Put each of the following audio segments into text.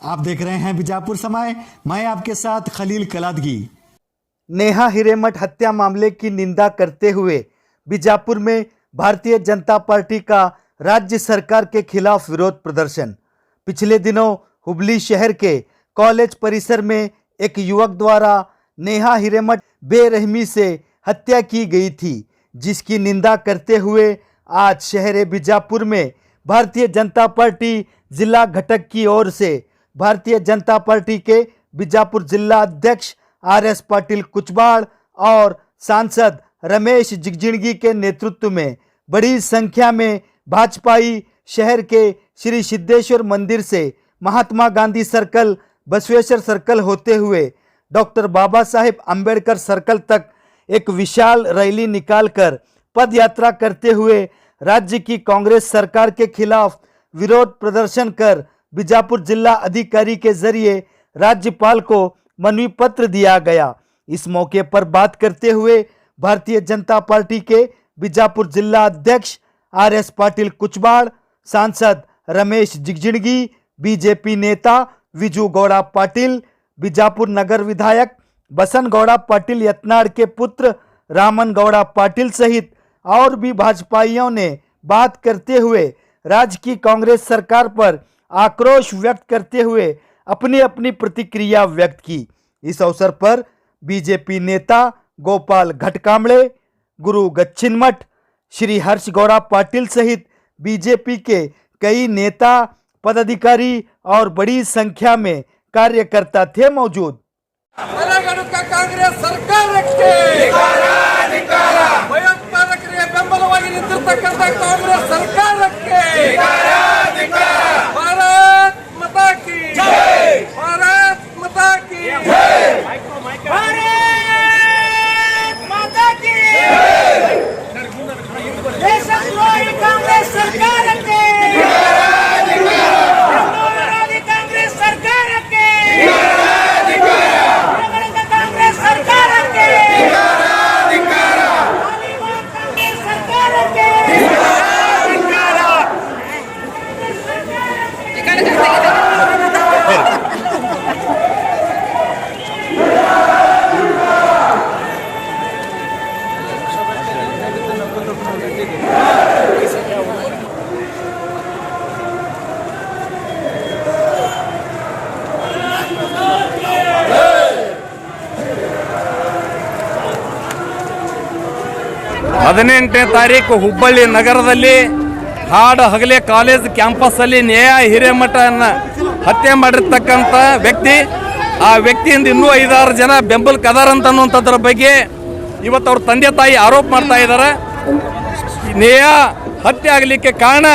आप देख रहे हैं बीजापुर समय। मैं आपके साथ खलील कलादगी। नेहा हिरेमठ हत्या मामले की निंदा करते हुए बीजापुर में भारतीय जनता पार्टी का राज्य सरकार के खिलाफ विरोध प्रदर्शन। पिछले दिनों हुबली शहर के कॉलेज परिसर में एक युवक द्वारा नेहा हिरेमठ बेरहमी से हत्या की गई थी, जिसकी निंदा करते हुए आज शहर बीजापुर में भारतीय जनता पार्टी जिला घटक की ओर से भारतीय जनता पार्टी के बीजापुर जिला अध्यक्ष आर.एस. पाटिल कुचबाड़ और सांसद रमेश जिगजिणगी के नेतृत्व में बड़ी संख्या में भाजपाई शहर के श्री सिद्धेश्वर मंदिर से महात्मा गांधी सर्कल, बसवेश्वर सर्कल होते हुए डॉक्टर बाबा साहेब अंबेडकर सर्कल तक एक विशाल रैली निकालकर पद यात्रा करते हुए राज्य की कांग्रेस सरकार के खिलाफ विरोध प्रदर्शन कर बीजापुर जिला अधिकारी के जरिए राज्यपाल को मनवी पत्र दिया गया। इस मौके पर बात करते हुए भारतीय जनता पार्टी के बीजापुर जिला अध्यक्ष आर.एस. पाटिल कुचबाड़, सांसद रमेश जिगजिणगी, बीजेपी नेता विजू गौड़ा पाटिल, बीजापुर नगर विधायक बसन गौड़ा पाटिल यत्नाड़ के पुत्र रामन गौड़ा पाटिल सहित और भी भाजपाइयों ने बात करते हुए राज्य की कांग्रेस सरकार पर आक्रोश व्यक्त करते हुए अपनी अपनी प्रतिक्रिया व्यक्त की। इस अवसर पर बीजेपी नेता गोपाल घटकामड़े, गुरु गच्छिनमठ, श्री हर्ष गौड़ा पाटिल सहित बीजेपी के कई नेता, पदाधिकारी और बड़ी संख्या में कार्यकर्ता थे मौजूद। कांग्रेस सरकारಕ್ಕೆ ಭಯೋತ್ಪಾದಕರಿಗೆ ಬೆಂಬಲವಾಗಿ ನಿಂತಿರತಕ್ಕಂತ ಕಾಂಗ್ರೆಸ್ ಸರ್ಕಾರಕ್ಕೆ ಭಾರತ್ ಮಾತಾ ಕಿ ಜೈ, ಭಾರತ್ ಮಾತಾ ಕಿ ಜೈ, ಭಾರತ್ ಮಾತಾ ಕಿ ಜೈ। ದೇಶದ್ರೋಹಿ ಕಾಂಗ್ರೆಸ್ ಸರ್ಕಾರಕ್ಕೆ, ವಿರೋಧಿ ಕಾಂಗ್ರೆಸ್ ಸರ್ಕಾರಕ್ಕೆ, ಹದಿನೆಂಟನೇ ತಾರೀಕು ಹುಬ್ಬಳ್ಳಿ ನಗರದಲ್ಲಿ ಹಾಡು ಹಗಲೇ ಕಾಲೇಜ್ ಕ್ಯಾಂಪಸ್ಸಲ್ಲಿ ನೇಹಾ ಹಿರೇಮಠನ ಹತ್ಯೆ ಮಾಡಿರ್ತಕ್ಕಂಥ ವ್ಯಕ್ತಿ, ಆ ವ್ಯಕ್ತಿಯಿಂದ ಇನ್ನೂ 5-6 ಜನ ಬೆಂಬಲಕ್ಕೆ ಅದಾರಂತ ಅನ್ನುವಂಥದ್ರ ಬಗ್ಗೆ ಇವತ್ತು ಅವ್ರ ತಂದೆ ತಾಯಿ ಆರೋಪ ಮಾಡ್ತಾ ಇದ್ದಾರೆ। ನೇಹಾ ಹತ್ಯೆ ಆಗಲಿಕ್ಕೆ ಕಾರಣ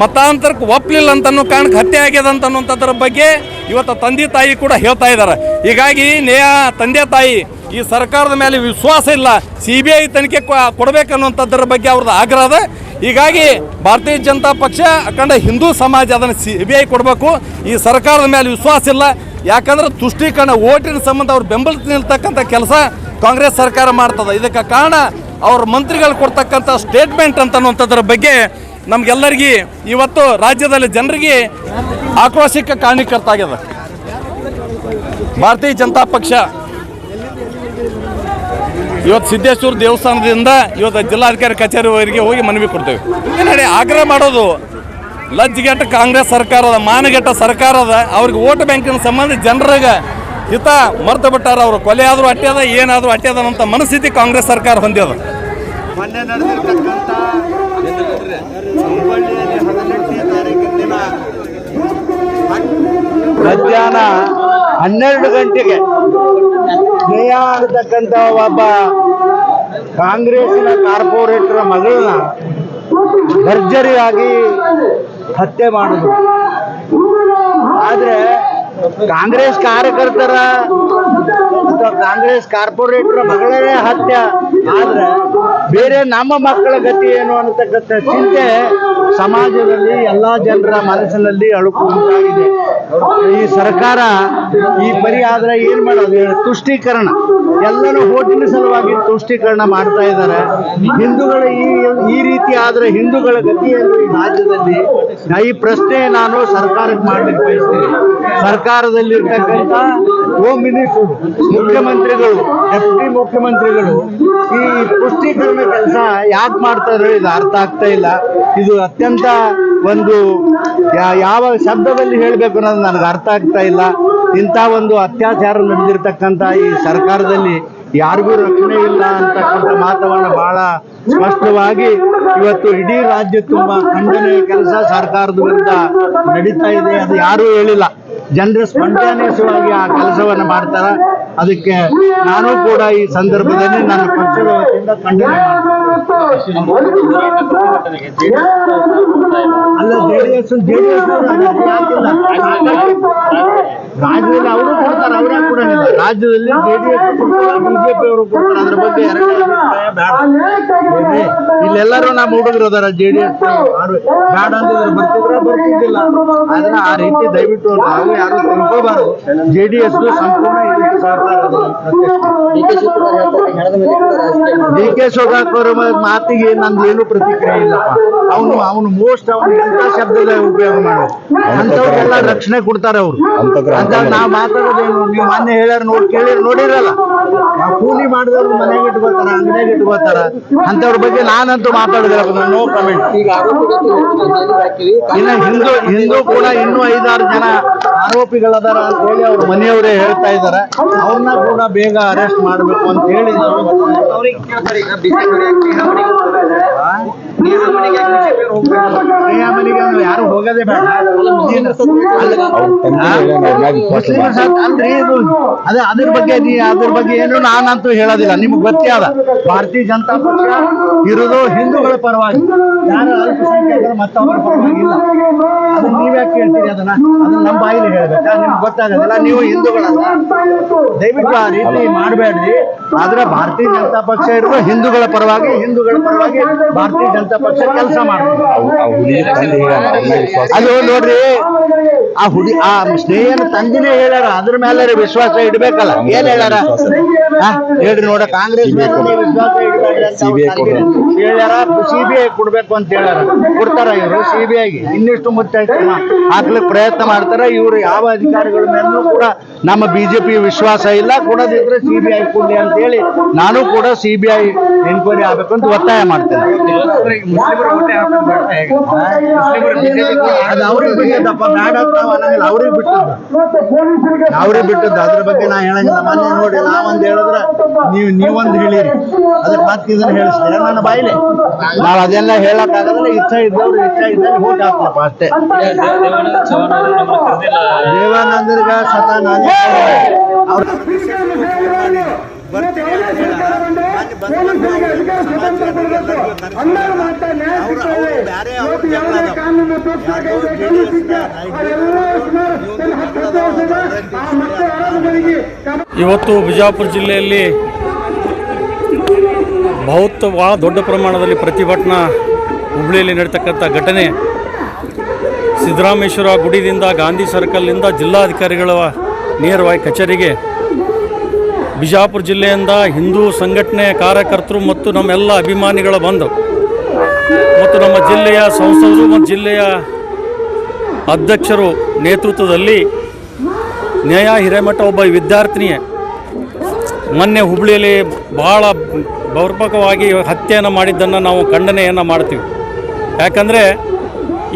ಮತಾಂತರಕ್ಕೆ ಒಪ್ಪಲಿಲ್ಲ ಅಂತ ಅನ್ನೋ ಕಾರಣಕ್ಕೆ ಹತ್ಯೆ ಆಗ್ಯದ ಅಂತ ಅನ್ನುವಂಥದ್ರ ಬಗ್ಗೆ ಇವತ್ತು ತಂದೆ ತಾಯಿ ಕೂಡ ಹೇಳ್ತಾ ಇದ್ದಾರೆ। ಹೀಗಾಗಿ ನೇಹಾ ತಂದೆ ತಾಯಿ ಈ ಸರ್ಕಾರದ ಮೇಲೆ ವಿಶ್ವಾಸ ಇಲ್ಲ, CBI ತನಿಖೆ ಕೊಡಬೇಕನ್ನುವಂಥದ್ರ ಬಗ್ಗೆ ಅವ್ರದ್ದು ಆಗ್ರಹ ಅದ। ಹೀಗಾಗಿ ಭಾರತೀಯ ಜನತಾ ಪಕ್ಷ ಅಖಂಡ ಹಿಂದೂ ಸಮಾಜ ಅದನ್ನು CBI ಕೊಡಬೇಕು। ಈ ಸರ್ಕಾರದ ಮೇಲೆ ವಿಶ್ವಾಸ ಇಲ್ಲ, ಯಾಕಂದ್ರೆ ತುಷ್ಟೀಕರಣ ಓಟಿನ ಸಂಬಂಧ ಅವ್ರು ಬೆಂಬಲ ನಿಲ್ತಕ್ಕಂಥ ಕೆಲಸ ಕಾಂಗ್ರೆಸ್ ಸರ್ಕಾರ ಮಾಡ್ತದೆ। ಇದಕ್ಕೆ ಕಾರಣ ಅವ್ರ ಮಂತ್ರಿಗಳು ಕೊಡ್ತಕ್ಕಂಥ ಸ್ಟೇಟ್ಮೆಂಟ್ ಅಂತನ್ನುವಂಥದ್ರ ಬಗ್ಗೆ ನಮಗೆಲ್ಲರಿಗೂ ಇವತ್ತು ರಾಜ್ಯದಲ್ಲಿ ಜನರಿಗೆ ಆಕ್ರೋಶಕ್ಕೆ ಕಾರಣೀಕರ್ತ ಆಗ್ಯದ। ಭಾರತೀಯ ಜನತಾ ಪಕ್ಷ ಇವತ್ತು ಸಿದ್ದೇಶ್ವರ ದೇವಸ್ಥಾನದಿಂದ ಇವತ್ತು ಜಿಲ್ಲಾಧಿಕಾರಿ ಕಚೇರಿವರೆಗೆ ಹೋಗಿ ಮನವಿ ಕೊಡ್ತೇವೆ। ನೋಡಿ, ಆಗ್ರಹ ಮಾಡೋದು ಲಜ್ಜೆಗೆಟ್ಟ ಕಾಂಗ್ರೆಸ್ ಸರ್ಕಾರದ, ಮಾನಗೆಟ್ಟ ಸರ್ಕಾರದ, ಅವ್ರಿಗೆ ವೋಟ್ ಬ್ಯಾಂಕಿನ ಸಂಬಂಧ ಜನರಿಗೆ ಹಿತ ಮರ್ತು ಬಿಟ್ಟಾರ। ಅವರು ಕೊಲೆ ಆದರೂ ಅಟ್ಟ್ಯದ, ಏನಾದರೂ ಅಟ್ಟ್ಯದ ಅಂತ ಮನಸ್ಥಿತಿ ಕಾಂಗ್ರೆಸ್ ಸರ್ಕಾರ ಹೊಂದ್ಯದ। ಮೊನ್ನೆ ನಡೆದಿರ್ತಕ್ಕಂಥ ಹುಬ್ಬಳ್ಳಿಯಲ್ಲಿ 18ನೇ ತಾರೀಕಿನ ದಿನ ಮಧ್ಯಾಹ್ನ 12 ಗಂಟೆಗೆ ನೇಹಾ ಅಂತಕ್ಕಂಥ ಒಬ್ಬ ಕಾಂಗ್ರೆಸ್ಸಿನ ಕಾರ್ಪೊರೇಟರ್ ಮಗಳನ್ನ ಭರ್ಜರಿಯಾಗಿ ಹತ್ಯೆ ಮಾಡಿದ್ರು। ಆದರೆ ಕಾಂಗ್ರೆಸ್ ಕಾರ್ಯಕರ್ತರ ಅಥವಾ ಕಾಂಗ್ರೆಸ್ ಕಾರ್ಪೊರೇಟರ್ ಮಗಳೇ ಹತ್ಯೆ ಆದ್ರೆ ಬೇರೆ ನಮ್ಮ ಮಕ್ಕಳ ಗತಿ ಏನು ಅನ್ನತಕ್ಕಂಥ ಚಿಂತೆ ಸಮಾಜದಲ್ಲಿ ಎಲ್ಲಾ ಜನರ ಮನಸ್ಸಿನಲ್ಲಿ ಅಳುಕು ಉಂಟಾಗಿದೆ. ಈ ಸರ್ಕಾರ ಈ ಪರಿ ಆದ್ರೆ ಏನ್ ಮಾಡೋದು? ತುಷ್ಟೀಕರಣ, ಎಲ್ಲರೂ ಓಟಿನ ಸಲುವಾಗಿ ತುಷ್ಟೀಕರಣ ಮಾಡ್ತಾ ಇದ್ದಾರೆ. ಹಿಂದೂಗಳ ಈ ರೀತಿ ಆದ್ರೆ ಹಿಂದೂಗಳ ಗತಿ ಏನು ಈ ರಾಜ್ಯದಲ್ಲಿ? ಈ ಪ್ರಶ್ನೆ ನಾನು ಸರ್ಕಾರಕ್ಕೆ ಮಾಡ್ಲಿಕ್ಕೆ ಬಯಸ್ತೀನಿ. ಸರ್ಕಾರದಲ್ಲಿರ್ತಕ್ಕಂಥ ಹೋಮ್ ಮಿನಿಸ್ಟರ್, ಮುಖ್ಯಮಂತ್ರಿಗಳು, ಡೆಪ್ಯೂಟಿ ಮುಖ್ಯಮಂತ್ರಿಗಳು ಈ ಪುಷ್ಟೀಕರಣ ಕೆಲಸ ಯಾಕೆ ಮಾಡ್ತಾರೆ ಇದು ಅರ್ಥ ಆಗ್ತಾ ಇಲ್ಲ. ಇದು ಅತ್ಯಂತ ಒಂದು ಯಾವ ಶಬ್ದದಲ್ಲಿ ಹೇಳಬೇಕು ಅನ್ನೋದು ನನಗೆ ಅರ್ಥ ಆಗ್ತಾ ಇಲ್ಲ. ಇಂಥ ಒಂದು ಅತ್ಯಾಚಾರ ನಡೆದಿರ್ತಕ್ಕಂಥ ಈ ಸರ್ಕಾರದಲ್ಲಿ ಯಾರಿಗೂ ರಕ್ಷಣೆ ಇಲ್ಲ ಅಂತಕ್ಕಂಥ ಮಾತವನ್ನು ಬಹಳ ಸ್ಪಷ್ಟವಾಗಿ ಇವತ್ತು ಇಡೀ ರಾಜ್ಯ ತುಂಬ ಖಂಡನೆಯ ಕೆಲಸ ಸರ್ಕಾರದ ವಿರುದ್ಧ ನಡೀತಾ ಇದೆ. ಅದು ಯಾರೂ ಹೇಳಿಲ್ಲ, ಜನರು ಸ್ಪಂಟೇನಿಯಸ್ ಆಗಿ ಆ ಕೆಲಸವನ್ನು ಮಾಡ್ತಾರ. ಅದಕ್ಕೆ ನಾನು ಕೂಡ ಈ ಸಂದರ್ಭದಲ್ಲಿ ನನ್ನ ಪಕ್ಷದ ವತಿಯಿಂದ ಖಂಡನೆ ಅಲ್ಲ. ಜೆಡಿಎಸ್ ರಾಜ್ಯದಲ್ಲಿ ಅವರು ಕೊಡ್ತಾರೆ, ಅವರೇ ಕೊಡಂಗಿಲ್ಲ. ರಾಜ್ಯದಲ್ಲಿ ಜೆಡಿಎಸ್ ಬಿಜೆಪಿ ಅವರು ಕೊಡ್ತಾರೆ. ಅದ್ರ ಬಗ್ಗೆ ಎರಡನೇ ಅಭಿಪ್ರಾಯ ಬೇಡ. ಇಲ್ಲೆಲ್ಲರೂ ನಮ್ಮ ಹುಡುಗರು ಅದಾರ ಜೆಡಿಎಸ್ ಬೇಡ ಅಂತಿದ್ರೆ ಬರ್ತಿದ್ದಿಲ್ಲ. ಆದ್ರೆ ಆ ರೀತಿ ದಯವಿಟ್ಟು ನಾವು ಯಾರು ತಿಳ್ಕೋಬಾರ್ದು. ಜೆಡಿಎಸ್ ಸಂಪೂರ್ಣ ಇದಕ್ಕೆ ಸಹಕಾರ. ಡಿ ಕೆ ಶಿವಕುಮಾರ್ ಮಾತಿಗೆ ನಂದು ಏನು ಪ್ರತಿಕ್ರಿಯೆ ಇಲ್ಲಪ್ಪ. ಅವನು ಮೋಸ್ಟ್ ಎಂತ ಶಬ್ದದ ಉಪಯೋಗ ಮಾಡೋದು ಅಂತವ್ರಿಗೆಲ್ಲ ರಕ್ಷಣೆ ಕೊಡ್ತಾರೆ ಅವರು ಅಂತ ನಾವು ಮಾತಾಡೋದೇನು? ನೀವು ಮೊನ್ನೆ ಹೇಳ್ಯಾರ ನೋಡಿರಲ್ಲ, ಕೂಲಿ ಮಾಡಿದವ್ರು ಮನೆಗೆ ಇಟ್ಕೋತಾರ, ಅಂಗಡಿಯಾಗ ಇಟ್ಕೋತಾರ. ಅಂತವ್ರ ಬಗ್ಗೆ ನಾನಂತೂ ಮಾತಾಡಿದ್ರೆ ನೋ ಕಮೆಂಟ್. ಇನ್ನು ಹಿಂದೂ ಕೂಡ ಇನ್ನೂ 5-6 ಜನ ಆರೋಪಿಗಳದಾರ ಅಂತ ಹೇಳಿ ಅವ್ರ ಮನೆಯವರೇ ಹೇಳ್ತಾ ಇದಾರೆ. ಅವ್ರನ್ನ ಕೂಡ ಬೇಗ ಅರೆಸ್ಟ್ ಮಾಡಬೇಕು ಅಂತ ಹೇಳಿ ಯಾರು ಹೋಗೋದೇ ಬೇಡ. ಅದ್ರ ಬಗ್ಗೆ ಏನು ನಾನಂತೂ ಹೇಳೋದಿಲ್ಲ. ನಿಮ್ಗೆ ಗೊತ್ತೇ ಅದ, ಭಾರತೀಯ ಜನತಾ ಪಕ್ಷ ಇರೋದು ಹಿಂದೂಗಳ ಪರವಾಗಿ, ಯಾರು ಅಲ್ಪಸಂಖ್ಯಾತರು ಮತ್ತೊಬ್ಬರ ಪರವಾಗಿ ಇಲ್ಲ. ಅದನ್ನ ನೀವ್ಯಾಕೆ ಹೇಳ್ತೀರಿ? ಅದನ್ನ ನಮ್ಮ ಬಾಯಿಲಿ ಹೇಳ್ಬೇಕಾ? ನಿಮ್ಗೆ ಗೊತ್ತಾಗೋದಿಲ್ಲ. ನೀವು ಹಿಂದೂಗಳಲ್ಲ, ದಯವಿಟ್ಟು ಆ ರೀತಿ ಮಾಡಬೇಡ್ರಿ. ಆದ್ರೆ ಭಾರತೀಯ ಜನತಾ ಪಕ್ಷ ಇರುವ ಹಿಂದೂಗಳ ಪರವಾಗಿ ಭಾರತೀಯ ಜನತಾ ಪಕ್ಷ ಕೆಲಸ ಮಾಡ್ತೀವಿ. ಅದು ನೋಡ್ರಿ, ಆ ಸ್ನೇಹನ ತಂದಿನೇ ಹೇಳ್ಯಾರ, ಅದ್ರ ಮೇಲೆ ವಿಶ್ವಾಸ ಇಡ್ಬೇಕಲ್ಲ. ಏನ್ ಹೇಳ್ಯಾರ ಹೇಳ್ರಿ ನೋಡ, ಕಾಂಗ್ರೆಸ್ ಮೇಲೆ ವಿಶ್ವಾಸ ಇಡಬೇಡ್ರಿ ಅಂತ ಹೇಳ್ಯಾರ. CBI ಕೊಡ್ಬೇಕು ಅಂತ ಹೇಳ್ಯಾರ. ಕೊಡ್ತಾರ ಇವರು CBIಗೆ ಇನ್ನಿಷ್ಟು ಮುಚ್ಚ ಹಾಕ್ಲಿಕ್ಕೆ ಪ್ರಯತ್ನ ಮಾಡ್ತಾರ. ಇವರು ಯಾವ ಅಧಿಕಾರಿಗಳ ಮೇಲೂ ಕೂಡ ನಮ್ಮ ಬಿಜೆಪಿ ವಿಶ್ವಾಸ ಇಲ್ಲ. ಕೊಡೋದಿದ್ರೆ CBI ಕೊಡ್ಲಿ ಅಂತ ಹೇಳಿ ನಾನು ಕೂಡ CBI ಎನ್ಕ್ವೈರಿ ಆಗ್ಬೇಕು ಅಂತ ಒತ್ತಾಯ ಮಾಡ್ತೇನೆ. ಅದು ಅವ್ರಿಗೆ ಬಿಟ್ಟದಪ್ಪ, ಬೇಡ ಅನ್ನಂಗಿಲ್ಲ. ಅವ್ರಿಗೆ ಬಿಟ್ಟದ್ದು. ಅದ್ರ ಬಗ್ಗೆ ನಾ ಹೇಳಂಗಿಲ್ಲ. ಮೊನ್ನೆ ನೋಡಿ ನಾವೊಂದು ಹೇಳಿದ್ರೆ ನೀವೊಂದು ಹೇಳಿರಿ, ಅದಕ್ಕೆ ಮತ್ತೆ ಇದನ್ನ ಹೇಳಿಸ್ತೀರ ನನ್ನ ಬಾಯಿಲೆ. ನಾವ್ ಅದೆಲ್ಲ ಹೇಳಕ್ಕಾಗಲ್ಲ. ಇಚ್ಛೆ ಇದ್ದಲ್ಲಿ ಓಟ್ ಹಾಕ್ತಪ್ಪ ಅಷ್ಟೇ. ದೇವಾನಂದರ್ಗ ಸತಾ ನಾನು ಇವತ್ತು ಬಿಜಾಪುರ ಜಿಲ್ಲೆಯಲ್ಲಿ ಭಾಳ ದೊಡ್ಡ ಪ್ರಮಾಣದಲ್ಲಿ ಪ್ರತಿಭಟನಾ ಹುಬ್ಬಳ್ಳಿಯಲ್ಲಿ ನಡೀತಕ್ಕಂಥ ಘಟನೆ. ಸಿದ್ದರಾಮೇಶ್ವರ ಗುಡಿದಿಂದ ಗಾಂಧಿ ಸರ್ಕಲ್ನಿಂದ ಜಿಲ್ಲಾಧಿಕಾರಿಗಳ ನೇರವಾಗಿ ಕಚೇರಿಗೆ ಬಿಜಾಪುರ ಜಿಲ್ಲೆಯಿಂದ ಹಿಂದೂ ಸಂಘಟನೆ ಕಾರ್ಯಕರ್ತರು ಮತ್ತು ನಮ್ಮೆಲ್ಲ ಅಭಿಮಾನಿಗಳ ಬಂದು ಮತ್ತು ನಮ್ಮ ಜಿಲ್ಲೆಯ ಸಂಸದರು ಮತ್ತು ಜಿಲ್ಲೆಯ ಅಧ್ಯಕ್ಷರು ನೇತೃತ್ವದಲ್ಲಿ ನ್ಯಾಯ ಹಿರೇಮಠ ಒಬ್ಬ ವಿದ್ಯಾರ್ಥಿನಿಯೇ ಮೊನ್ನೆ ಹುಬ್ಬಳ್ಳಿಯಲ್ಲಿ ಭಾಳ ಬರ್ಪಕವಾಗಿ ಹತ್ಯೆಯನ್ನು ಮಾಡಿದ್ದನ್ನು ನಾವು ಖಂಡನೆಯನ್ನು ಮಾಡ್ತೀವಿ. ಯಾಕಂದರೆ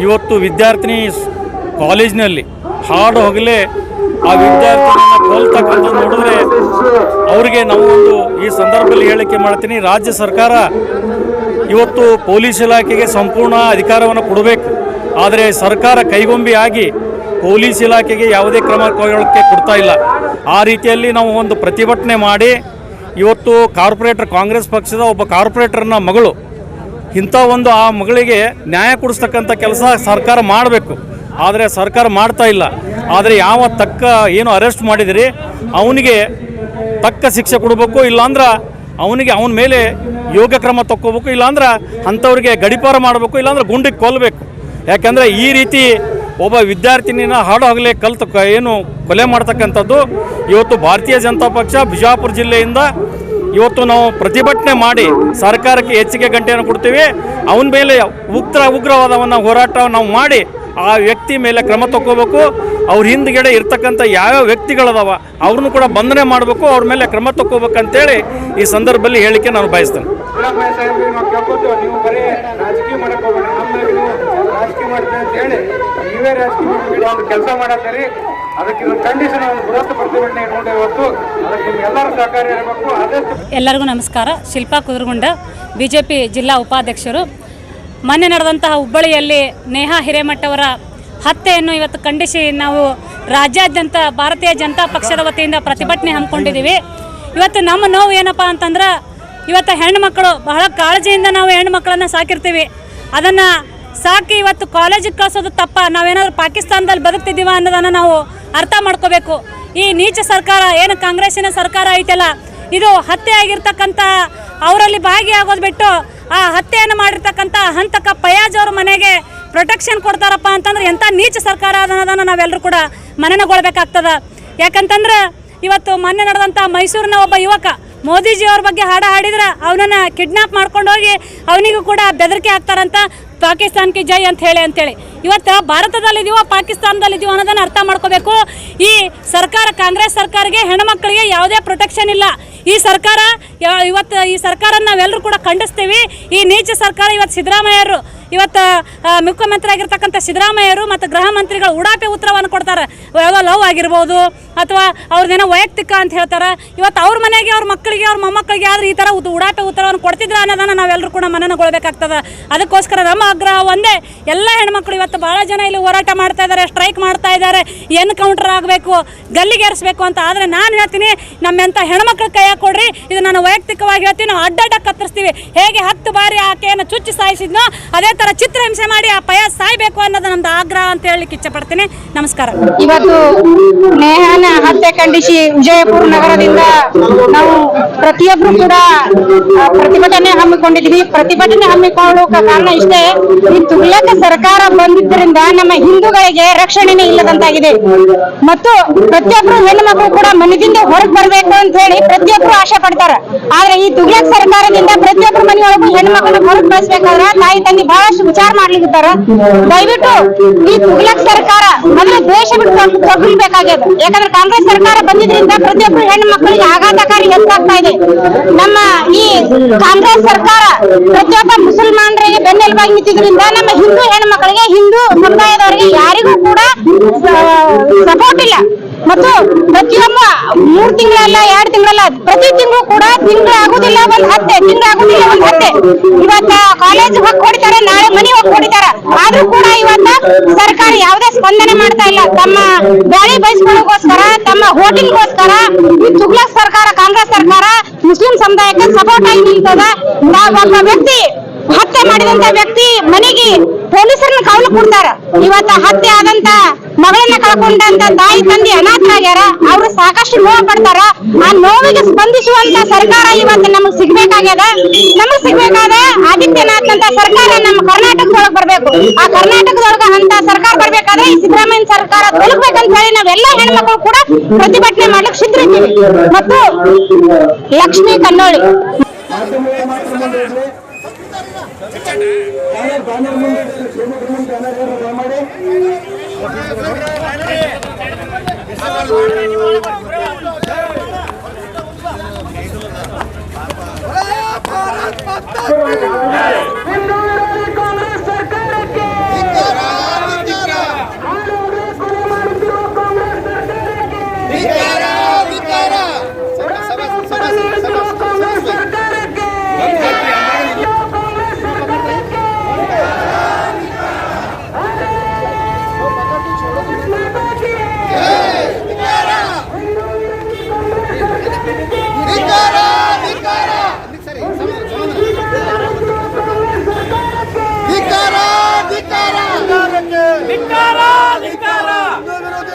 ಇವತ್ತು ವಿದ್ಯಾರ್ಥಿನಿ ಕಾಲೇಜಿನಲ್ಲಿ ಹಾಡು ಹೋಗಲೇ ಆ ವಿದ್ಯಾರ್ಥಿನಿಯನ್ನು ಕೊಲ್ತಕ್ಕಂಥದ್ದು ನೋಡಿದ್ರೆ ಅವರಿಗೆ ನಾವು ಒಂದು ಈ ಸಂದರ್ಭದಲ್ಲಿ ಹೇಳಿಕೆ ಮಾಡ್ತೀನಿ. ರಾಜ್ಯ ಸರ್ಕಾರ ಇವತ್ತು ಪೊಲೀಸ್ ಇಲಾಖೆಗೆ ಸಂಪೂರ್ಣ ಅಧಿಕಾರವನ್ನು ಕೊಡಬೇಕು. ಆದರೆ ಸರ್ಕಾರ ಕೈಗೊಂಬೆಯಾಗಿ ಪೊಲೀಸ್ ಇಲಾಖೆಗೆ ಯಾವುದೇ ಕ್ರಮ ಕೈಗೊಳ್ಳೋಕ್ಕೆ ಕೊಡ್ತಾ ಇಲ್ಲ. ಆ ರೀತಿಯಲ್ಲಿ ನಾವು ಒಂದು ಪ್ರತಿಭಟನೆ ಮಾಡಿ ಇವತ್ತು ಕಾಂಗ್ರೆಸ್ ಪಕ್ಷದ ಒಬ್ಬ ಕಾರ್ಪೊರೇಟರ್ನ ಮಗಳು ಇಂಥ ಒಂದು ಆ ಮಗಳಿಗೆ ನ್ಯಾಯ ಕೊಡಿಸ್ತಕ್ಕಂಥ ಕೆಲಸ ಸರ್ಕಾರ ಮಾಡಬೇಕು. ಆದರೆ ಸರ್ಕಾರ ಮಾಡ್ತಾ ಇಲ್ಲ. ಆದರೆ ಯಾವ ಏನು ಅರೆಸ್ಟ್ ಮಾಡಿದಿರಿ ಅವನಿಗೆ ತಕ್ಕ ಶಿಕ್ಷೆ ಕೊಡಬೇಕು, ಇಲ್ಲಾಂದ್ರೆ ಅವನಿಗೆ ಅವನ ಮೇಲೆ ಯೋಗ್ಯ ಕ್ರಮ ತಕ್ಕೋಬೇಕು, ಇಲ್ಲಾಂದ್ರೆ ಅಂಥವ್ರಿಗೆ ಗಡಿಪಾರ ಮಾಡಬೇಕು, ಇಲ್ಲಾಂದ್ರೆ ಗುಂಡಿಗೆ ಕೊಲ್ಲಬೇಕು. ಯಾಕಂದರೆ ಈ ರೀತಿ ಒಬ್ಬ ವಿದ್ಯಾರ್ಥಿನಿನ ಹಾಡು ಹಗಲೇ ಏನು ಕೊಲೆ ಮಾಡ್ತಕ್ಕಂಥದ್ದು ಇವತ್ತು ಭಾರತೀಯ ಜನತಾ ಪಕ್ಷ ಬಿಜಾಪುರ ಜಿಲ್ಲೆಯಿಂದ ಇವತ್ತು ನಾವು ಪ್ರತಿಭಟನೆ ಮಾಡಿ ಸರ್ಕಾರಕ್ಕೆ ಹೆಚ್ಚಿಗೆ ಗಂಟೆಯನ್ನು ಕೊಡ್ತೀವಿ. ಅವನ ಮೇಲೆ ಉಗ್ರವಾದವನ್ನು ಹೋರಾಟ ನಾವು ಮಾಡಿ ಆ ವ್ಯಕ್ತಿ ಮೇಲೆ ಕ್ರಮ ತಗೋಬೇಕು. ಅವ್ರ ಹಿಂದ್ಗಡೆ ಇರ್ತಕ್ಕಂಥ ಯಾವ್ಯಾವ ವ್ಯಕ್ತಿಗಳದಾವ ಅವ್ರನ್ನೂ ಕೂಡ ಬಂಧನೆ ಮಾಡಬೇಕು, ಅವ್ರ ಮೇಲೆ ಕ್ರಮ ತಗೋಬೇಕಂತೇಳಿ ಈ ಸಂದರ್ಭದಲ್ಲಿ ಹೇಳಿಕೆ ನಾನು ಬಯಸ್ತೇನೆ. ನೀವು ಬರೀ ರಾಜಕೀಯ ಮಾಡಕ್ ಹೋಗ್ಬೇಡಿ, ನಮ್ಮಲ್ಲಿ ನೀವು ರಾಜಕೀಯ ಮಾಡ್ತೀವಿ ಅಂತ ಹೇಳಿ ನೀವೇ ರಾಜಕೀಯ ಒಂದು ಕೆಲಸ ಮಾಡತ್ತೀರಿ. ಅದಕ್ಕೆ ಕಂಡೀಷನ್ ಒಂದು ಬೃಹತ್ ಪ್ರತಿಭಟನೆ ನೋಡಿ ಇವತ್ತು ಅದಕ್ಕೆ ಎಲ್ಲರೂ ಸಹಕಾರ ಇರಬೇಕು. ಆದಷ್ಟು ಎಲ್ಲರಿಗೂ ನಮಸ್ಕಾರ. ಶಿಲ್ಪಾ ಕುದುರಗುಂಡ, BJP ಜಿಲ್ಲಾ ಉಪಾಧ್ಯಕ್ಷರು. ಮೊನ್ನೆ ನಡೆದಂತಹ ಹುಬ್ಬಳ್ಳಿಯಲ್ಲಿ ನೇಹಾ ಹಿರೇಮಠ ಅವರ ಹತ್ಯೆಯನ್ನು ಇವತ್ತು ಖಂಡಿಸಿ ನಾವು ರಾಜ್ಯಾದ್ಯಂತ ಭಾರತೀಯ ಜನತಾ ಪಕ್ಷದ ವತಿಯಿಂದ ಪ್ರತಿಭಟನೆ ಹಮ್ಮಿಕೊಂಡಿದ್ದೀವಿ. ಇವತ್ತು ನಮ್ಮ ನೋವು ಏನಪ್ಪ ಅಂತಂದ್ರೆ, ಇವತ್ತು ಹೆಣ್ಣುಮಕ್ಕಳು ಬಹಳ ಕಾಳಜಿಯಿಂದ ನಾವು ಹೆಣ್ಣುಮಕ್ಕಳನ್ನು ಸಾಕಿರ್ತೀವಿ. ಅದನ್ನು ಸಾಕಿ ಇವತ್ತು ಕಾಲೇಜಿಗೆ ಕಳಿಸೋದು ತಪ್ಪ, ನಾವೇನಾದರೂ ಪಾಕಿಸ್ತಾನದಲ್ಲಿ ಬದುಕ್ತಿದ್ದೀವ ಅನ್ನೋದನ್ನು ನಾವು ಅರ್ಥ ಮಾಡ್ಕೋಬೇಕು. ಈ ನೀಚ ಸರ್ಕಾರ ಏನು ಕಾಂಗ್ರೆಸ್ಸಿನ ಸರ್ಕಾರ ಐತಲ್ಲ, ಇದು ಹತ್ಯೆ ಆಗಿರ್ತಕ್ಕಂಥ ಅವರಲ್ಲಿ ಭಾಗಿಯಾಗೋದು ಬಿಟ್ಟು ಆ ಹತ್ಯೆಯನ್ನು ಮಾಡಿರ್ತಕ್ಕಂಥ ಹಂತಕ ಫಯಾಜ್ ಅವ್ರ ಮನೆಗೆ ಪ್ರೊಟೆಕ್ಷನ್ ಕೊಡ್ತಾರಪ್ಪ ಅಂತಂದ್ರೆ ಎಂಥ ನೀಚ ಸರ್ಕಾರ ಅನ್ನೋದನ್ನು ನಾವೆಲ್ಲರೂ ಕೂಡ ಮನನಗೊಳ್ಬೇಕಾಗ್ತದೆ. ಯಾಕಂತಂದ್ರೆ ಇವತ್ತು ಮೊನ್ನೆ ನಡೆದಂಥ ಮೈಸೂರಿನ ಒಬ್ಬ ಯುವಕ ಮೋದಿಜಿ ಅವ್ರ ಬಗ್ಗೆ ಹಾಡಿದ್ರೆ ಅವನನ್ನು ಕಿಡ್ನಾಪ್ ಮಾಡ್ಕೊಂಡು ಹೋಗಿ ಅವನಿಗೂ ಕೂಡ ಬೆದರಿಕೆ ಹಾಕ್ತಾರಂತ, ಪಾಕಿಸ್ತಾನಕ್ಕೆ ಜೈ ಅಂತೇಳಿ. ಇವತ್ತು ಭಾರತದಲ್ಲಿದ್ದೀವೋ ಪಾಕಿಸ್ತಾನದಲ್ಲಿದ್ದೀವೋ ಅನ್ನೋದನ್ನು ಅರ್ಥ ಮಾಡ್ಕೋಬೇಕು. ಈ ಸರ್ಕಾರ, ಕಾಂಗ್ರೆಸ್ ಸರ್ಕಾರಕ್ಕೆ ಹೆಣ್ಣುಮಕ್ಕಳಿಗೆ ಯಾವುದೇ ಪ್ರೊಟೆಕ್ಷನ್ ಇಲ್ಲ. ಈ ಸರ್ಕಾರ ಇವತ್ತು ಈ ಸರ್ಕಾರ ನಾವೆಲ್ಲರೂ ಕೂಡ ಖಂಡಿಸ್ತೀವಿ. ಈ ನೀಚ ಸರ್ಕಾರ ಇವತ್ತು ಸಿದ್ದರಾಮಯ್ಯರು, ಇವತ್ತು ಮುಖ್ಯಮಂತ್ರಿ ಆಗಿರ್ತಕ್ಕಂಥ ಸಿದ್ದರಾಮಯ್ಯರು ಮತ್ತು ಗೃಹ ಮಂತ್ರಿಗಳು ಉಡಾಪೆ ಉತ್ತರವನ್ನು ಕೊಡ್ತಾರೆ. ಯಾವುದೋ ಲವ್ ಆಗಿರ್ಬೋದು ಅಥವಾ ಅವ್ರದ್ದೇನೋ ವೈಯಕ್ತಿಕ ಅಂತ ಹೇಳ್ತಾರೆ. ಇವತ್ತು ಅವ್ರ ಮನೆಗೆ, ಅವ್ರ ಮಕ್ಕಳಿಗೆ, ಅವ್ರ ಮೊಮ್ಮಕ್ಕಳಿಗೆ ಆದ್ರೆ ಈ ಥರ ಉಡಾಪೆ ಉತ್ತರವನ್ನು ಕೊಡ್ತಿದ್ರ ಅನ್ನೋದನ್ನು ನಾವೆಲ್ಲರೂ ಕೂಡ ಮನನಗೊಳ್ಬೇಕಾಗ್ತದೆ. ಅದಕ್ಕೋಸ್ಕರ ನಮ್ಮ ಆಗ್ರಹ ಒಂದೇ, ಎಲ್ಲ ಹೆಣ್ಮಕ್ಳು ಇವತ್ತು ಭಾಳ ಜನ ಇಲ್ಲಿ ಹೋರಾಟ ಮಾಡ್ತಾ ಇದ್ದಾರೆ, ಸ್ಟ್ರೈಕ್ ಮಾಡ್ತಾ ಇದ್ದಾರೆ, ಎನ್ಕೌಂಟರ್ ಆಗಬೇಕು, ಗಲ್ಲಿಗೇರಿಸಬೇಕು ಅಂತ. ಆದರೆ ನಾನು ಹೇಳ್ತೀನಿ, ನಮ್ಮೆಂಥ ಹೆಣ್ಮಕ್ಳು ಕೈಯಾಗ ಕೊಡ್ರಿ. ಇದು ನಾನು ವೈಯಕ್ತಿಕವಾಗಿ ಹೇಳ್ತೀನಿ, ನಾವು ಅಡ್ಡಡ್ಡ ಕತ್ತರಿಸ್ತೀವಿ. ಹೇಗೆ 10 ಬಾರಿ ಆಕೆಯನ್ನು ಚುಚ್ಚಿ ಸಾಯಿಸಿದ್ನೋ ಅದೇ ಥರ ಚಿತ್ರಹಿಂಸೆ ಮಾಡಿ ಆ ಪಯ ಸಾಯ್ಬೇಕು ಅನ್ನೋದು ನಮ್ದು ಆಗ್ರಹ ಅಂತ ಹೇಳಲಿಕ್ಕೆ ಇಚ್ಛಪಡ್ತೀನಿ. ನಮಸ್ಕಾರ. ಇವತ್ತು ನೇಹಾನ ಹತ್ಯೆ ಖಂಡಿಸಿ ವಿಜಯಪುರ ನಗರದಿಂದ ನಾವು ಪ್ರತಿಯೊಬ್ಬರು ಕೂಡ ಪ್ರತಿಭಟನೆ ಹಮ್ಮಿಕೊಂಡಿದ್ವಿ. ಪ್ರತಿಭಟನೆ ಹಮ್ಮಿಕೊಳ್ಳುವ ಕಾರಣ ಇಷ್ಟೇ, ಈ ತುಗ್ಲಕ್ ಸರ್ಕಾರ ಬಂದಿದ್ದರಿಂದ ನಮ್ಮ ಹಿಂದೂಗಳಿಗೆ ರಕ್ಷಣೆನೇ ಇಲ್ಲದಂತಾಗಿದೆ. ಮತ್ತು ಪ್ರತಿಯೊಬ್ಬರು ಹೆಣ್ಣು ಮಕ್ಕಳು ಕೂಡ ಮನೆಯಿಂದ ಹೊರಗೆ ಬರಬೇಕು ಅಂತ ಹೇಳಿ ಪ್ರತಿಯೊಬ್ಬರು ಆಶೆ ಪಡ್ತಾರೆ. ಆದ್ರೆ ಈ ತುಗ್ಲಕ್ ಸರ್ಕಾರದಿಂದ ಪ್ರತಿಯೊಬ್ಬರು ಮನೆಯೊಳಗೂ ಹೆಣ್ಣು ಮಕ್ಕಳನ್ನ ಹೊರಗೆ ಕಳಿಸ್ಬೇಕಾದ್ರೆ ತಾಯಿ ತಂದೆ ಬಹಳಷ್ಟು ವಿಚಾರ ಮಾಡ್ಲಿಕ್ಕಿದ್ದಾರ. ದಯವಿಟ್ಟು ಈ ತುಗ್ಲಕ್ ಸರ್ಕಾರ ಅಂದ್ರೆ ದೇಶ ಬಿಟ್ಟು ತೊಗಲ್ಬೇಕಾಗ್ಯದ. ಯಾಕಂದ್ರೆ ಕಾಂಗ್ರೆಸ್ ಸರ್ಕಾರ ಬಂದಿದ್ರಿಂದ ಪ್ರತಿಯೊಬ್ಬರು ಹೆಣ್ಣು ಮಕ್ಕಳಿಗೆ ಆಘಾತಕಾರಿ ಹೆಚ್ಚಾಗ್ತಾ ಇದೆ. ನಮ್ಮ ಈ ಕಾಂಗ್ರೆಸ್ ಸರ್ಕಾರ ಪ್ರತಿಯೊಬ್ಬ ಮುಸಲ್ಮಾನರಿಗೆ ಬೆನ್ನೆಲುಬಾಗಿ ನಿಂತಿದ್ರಿಂದ ನಮ್ಮ ಹಿಂದೂ ಹೆಣ್ಣು ಮಕ್ಕಳಿಗೆ, ಹಿಂದೂ ಸಮುದಾಯದವರಿಗೆ ಯಾರಿಗೂ ಕೂಡ ಸಪೋರ್ಟ್ ಇಲ್ಲ. ಮತ್ತು ಪ್ರತಿಯೊಬ್ಬ 3 ತಿಂಗಳಲ್ಲ 2 ತಿಂಗಳಲ್ಲ, ಪ್ರತಿ ತಿಂಗಳು ಕೂಡ ತಿಂಗಳಾಗುದಿಲ್ಲ ಒಂದು ಹತ್ಯೆ. ಇವತ್ತ ಕಾಲೇಜ್ ಹೋಗಿ ಹೊಡಿತಾರೆ, ನಾಳೆ ಮನೆ ಹೋಗಿ ಹೊಡಿತಾರೆ. ಆದ್ರೂ ಕೂಡ ಇವತ್ತ ಸರ್ಕಾರ ಯಾವುದೇ ಸ್ಪಂದನೆ ಮಾಡ್ತಾ ಇಲ್ಲ. ತಮ್ಮ ಗಾಳಿ ಬಯಸ್ಕೊಳ್ಳೋಕೋಸ್ಕರ, ತಮ್ಮ ಹೋಟಿಲ್ಗೋಸ್ಕರ ಈ ತುಗ್ಲಕ್ ಸರ್ಕಾರ, ಕಾಂಗ್ರೆಸ್ ಸರ್ಕಾರ ಮುಸ್ಲಿಂ ಸಮುದಾಯಕ್ಕೆ ಸಪೋರ್ಟ್ ಆಗಿ ನಿಲ್ತದ. ಒಬ್ಬ ವ್ಯಕ್ತಿ ಹತ್ಯೆ ಮಾಡಿದಂತ ವ್ಯಕ್ತಿ ಮನೆಗೆ ಪೊಲೀಸರನ್ನ ಕಾವಲು ಕೊಡ್ತಾರ. ಇವತ್ತ ಹತ್ಯೆ ಆದಂತ ಮಗಳನ್ನ ಕಳ್ಕೊಂಡಂತ ತಾಯಿ ತಂದೆ ಅನಾಥರಾಗ್ಯಾರ. ಅವರು ಸಾಕಷ್ಟು ನೋವು ಪಡ್ತಾರ. ಆ ನೋವಿಗೆ ಸ್ಪಂದಿಸುವಂತ ಸರ್ಕಾರ ಇವತ್ತು ನಮಗ್ ಸಿಗ್ಬೇಕಾಗ್ಯದ. ನಮಗ್ ಸಿಗ್ಬೇಕಾದ ಆದಿತ್ಯನಾಥ್ ಅಂತ ಸರ್ಕಾರ ನಮ್ಮ ಕರ್ನಾಟಕದೊಳಗೆ ಬರ್ಬೇಕು. ಆ ಕರ್ನಾಟಕದೊಳಗ ಅಂತ ಸರ್ಕಾರ ಬರ್ಬೇಕಾದ್ರೆ ಈ ಸಿದ್ದರಾಮಯ್ಯ ಸರ್ಕಾರ ತೊಲಗ್ಬೇಕಂತ ಹೇಳಿ ನಾವೆಲ್ಲ ಹೆಣ್ಮಕ್ಳು ಕೂಡ ಪ್ರತಿಭಟನೆ ಮಾಡ್ಲಿಕ್ಕೆ ಸಿದ್ಧರಿದ್ದೀವಿ. ಮತ್ತು ಲಕ್ಷ್ಮೀ ಕನ್ನೋಳಿ ಕಾಂಗ್ರೆಸ್ ಸರ್ಕಾರಕ್ಕೆ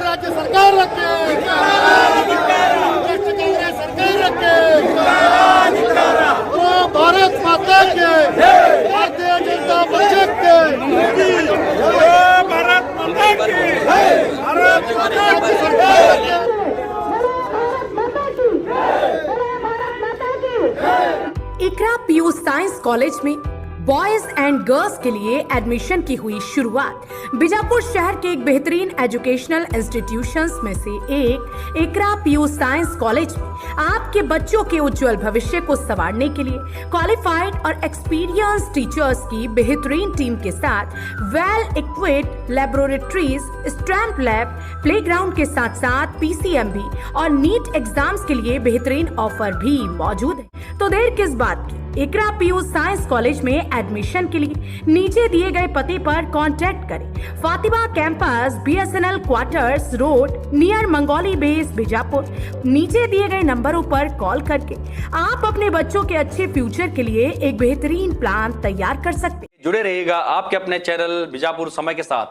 ರಾಜ್ಯ ಸರ್ಕಾರಕ್ಕೆ माता के भारतीय जनता पक्ष के भारत माता की भारत माता की सरकार इकरा पीयू साइंस कॉलेज में बॉयज एंड गर्ल्स के लिए एडमिशन की हुई शुरुआत। बीजापुर शहर के एक बेहतरीन एजुकेशनल इंस्टीट्यूशंस में से एक इकरा पीयू साइंस कॉलेज में आपके बच्चों के उज्जवल भविष्य को संवारने के लिए क्वालिफाइड और एक्सपीरियंस टीचर्स की बेहतरीन टीम के साथ well equipped laboratories, stamp lab, playground के साथ साथ PCMB और नीट एग्जाम्स के लिए बेहतरीन ऑफर भी मौजूद है। तो देर किस बात की, इकरा पीयू साइंस कॉलेज में एडमिशन के लिए नीचे दिए गए पते पर कांटेक्ट करें। Fatima campus, BSNL quarters road, near Mangoli base, Bijapur. नीचे दिए गए नंबरों पर कॉल करके आप अपने बच्चों के अच्छे फ्यूचर के लिए एक बेहतरीन प्लान तैयार कर सकते हैं। जुड़े रहिएगा आपके अपने चैनल बीजापुर समय के साथ।